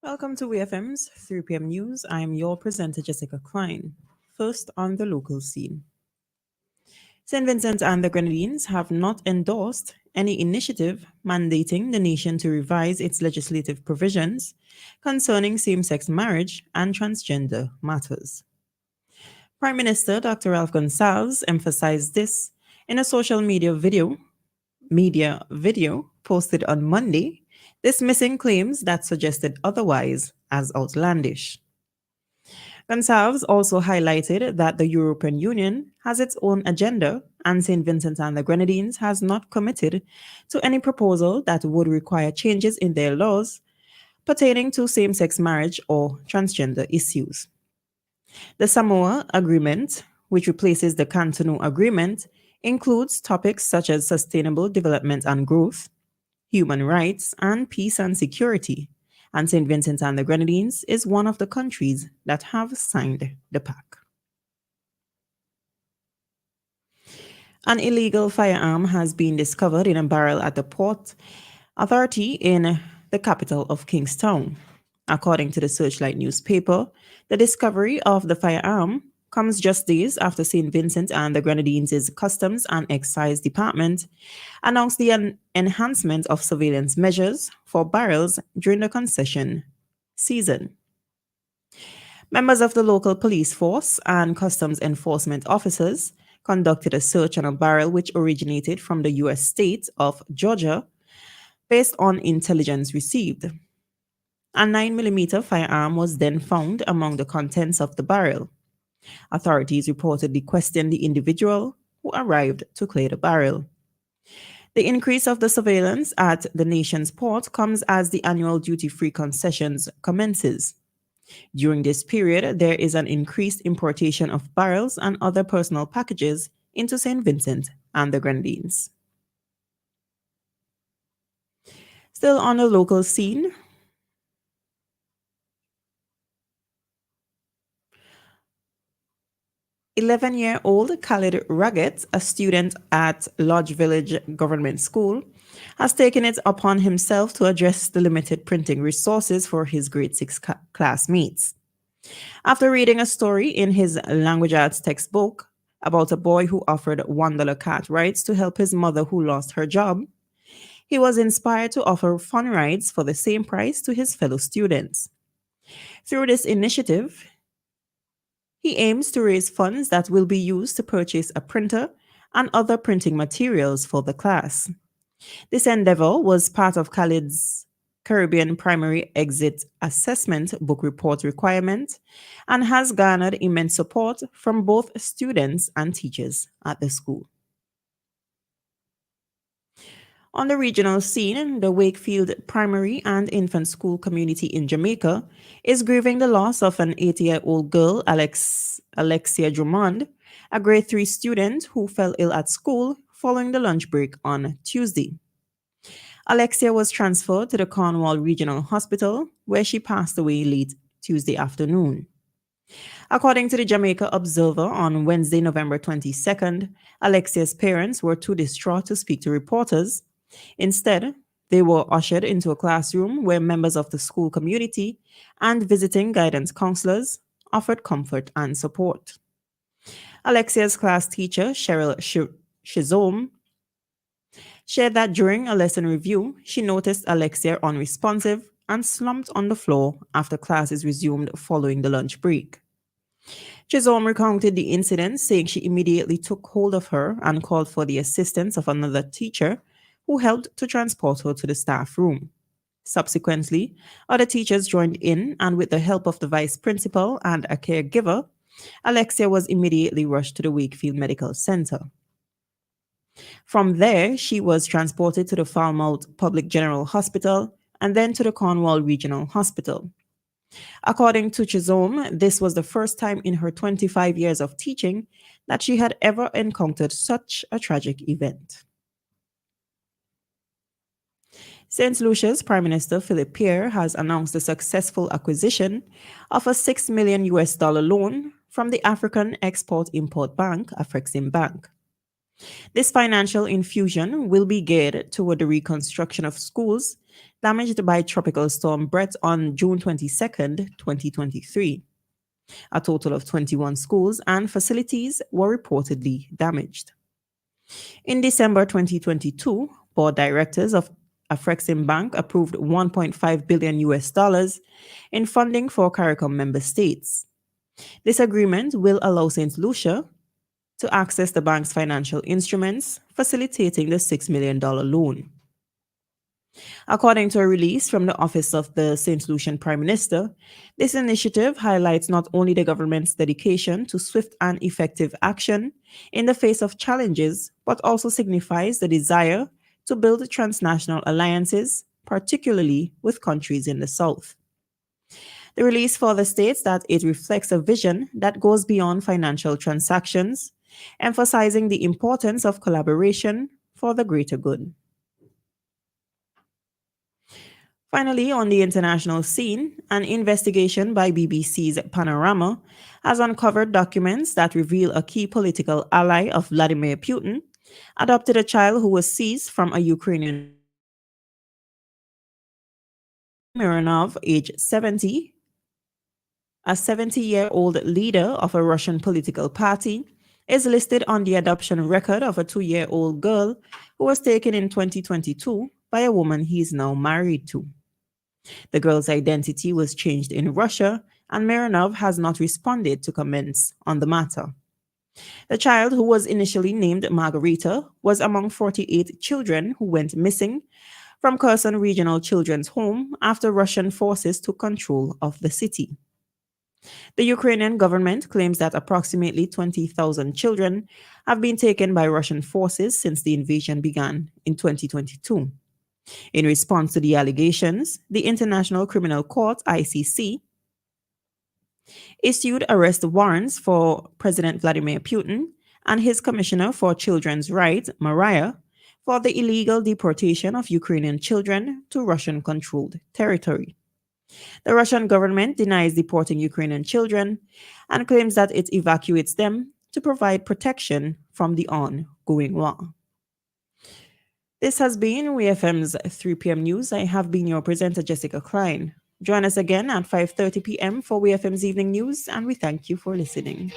Welcome to WEFM's 3 p.m. News. I'm your presenter, Jessica Klein. First on the local scene. St. Vincent and the Grenadines have not endorsed any initiative mandating the nation to revise its legislative provisions concerning same-sex marriage and transgender matters. Prime Minister Dr. Ralph Gonsalves emphasized this in a social media video posted on Monday, dismissing claims that suggested otherwise as outlandish. Gonsalves also highlighted that the European Union has its own agenda and St. Vincent and the Grenadines has not committed to any proposal that would require changes in their laws pertaining to same-sex marriage or transgender issues. The Samoa Agreement, which replaces the Cotonou Agreement, includes topics such as sustainable development and growth, human rights, and peace and security, and St. Vincent and the Grenadines is one of the countries that have signed the pact. An illegal firearm has been discovered in a barrel at the Port Authority in the capital of Kingstown. According to the Searchlight newspaper, the discovery of the firearm comes just days after St. Vincent and the Grenadines' Customs and Excise Department announced the enhancement of surveillance measures for barrels during the concession season. Members of the local police force and customs enforcement officers conducted a search on a barrel which originated from the U.S. state of Georgia based on intelligence received. A 9mm firearm was then found among the contents of the barrel. Authorities reportedly questioned the individual who arrived to clear the barrel. The increase of the surveillance at the nation's port comes as the annual duty-free concessions commences. During this period, there is an increased importation of barrels and other personal packages into St. Vincent and the Grenadines. Still on the local scene, 11-year-old Khalid Raggett, a student at Lodge Village Government School, has taken it upon himself to address the limited printing resources for his grade 6 classmates. After reading a story in his language arts textbook about a boy who offered $1 cat rides to help his mother who lost her job, he was inspired to offer fun rides for the same price to his fellow students. Through this initiative, he aims to raise funds that will be used to purchase a printer and other printing materials for the class. This endeavor was part of Khalid's Caribbean Primary Exit Assessment book report requirement and has garnered immense support from both students and teachers at the school. On the regional scene, the Wakefield Primary and Infant School community in Jamaica is grieving the loss of an 8-year-old girl, Alexia Drummond, a grade 3 student who fell ill at school following the lunch break on Tuesday. Alexia was transferred to the Cornwall Regional Hospital, where she passed away late Tuesday afternoon. According to the Jamaica Observer on Wednesday, November 22nd, Alexia's parents were too distraught to speak to reporters. Instead, they were ushered into a classroom where members of the school community and visiting guidance counselors offered comfort and support. Alexia's class teacher, Cheryl Shizome, shared that during a lesson review, she noticed Alexia unresponsive and slumped on the floor after classes resumed following the lunch break. Chisholm recounted the incident, saying she immediately took hold of her and called for the assistance of another teacher who helped to transport her to the staff room. Subsequently, other teachers joined in, and with the help of the vice principal and a caregiver, Alexia was immediately rushed to the Wakefield Medical Center. From there, she was transported to the Falmouth Public General Hospital and then to the Cornwall Regional Hospital. According to Chisholm, this was the first time in her 25 years of teaching that she had ever encountered such a tragic event. St. Lucia's Prime Minister Philip Pierre has announced the successful acquisition of a $6 million loan from the African Export-Import Bank, Afrexim Bank. This financial infusion will be geared toward the reconstruction of schools damaged by Tropical Storm Brett on June 22nd, 2023. A total of 21 schools and facilities were reportedly damaged. In December 2022, board directors of Afrexim Bank approved 1.5 billion US dollars in funding for CARICOM member states. This agreement will allow St. Lucia to access the bank's financial instruments, facilitating the $6 million loan. According to a release from the Office of the St. Lucian Prime Minister, this initiative highlights not only the government's dedication to swift and effective action in the face of challenges, but also signifies the desire to build transnational alliances, particularly with countries in the South. The release further states that it reflects a vision that goes beyond financial transactions, emphasizing the importance of collaboration for the greater good. Finally, on the international scene, an investigation by BBC's Panorama has uncovered documents that reveal a key political ally of Vladimir Putin adopted a child who was seized from a Ukrainian orphanage. Alexei Mironov, age 70, a 70-year-old leader of a Russian political party, is listed on the adoption record of a 2-year-old girl who was taken in 2022 by a woman he is now married to. The girl's identity was changed in Russia, and Mironov has not responded to comments on the matter. The child, who was initially named Margarita, was among 48 children who went missing from Kherson Regional Children's Home after Russian forces took control of the city. The Ukrainian government claims that approximately 20,000 children have been taken by Russian forces since the invasion began in 2022. In response to the allegations, the International Criminal Court, ICC, issued arrest warrants for President Vladimir Putin and his Commissioner for Children's Rights, Maria, for the illegal deportation of Ukrainian children to Russian-controlled territory. The Russian government denies deporting Ukrainian children and claims that it evacuates them to provide protection from the ongoing war. This has been WEFM's 3 p.m. news. I have been your presenter, Jessica Klein. Join us again at 5:30 p.m. for WEFM's evening news, and we thank you for listening.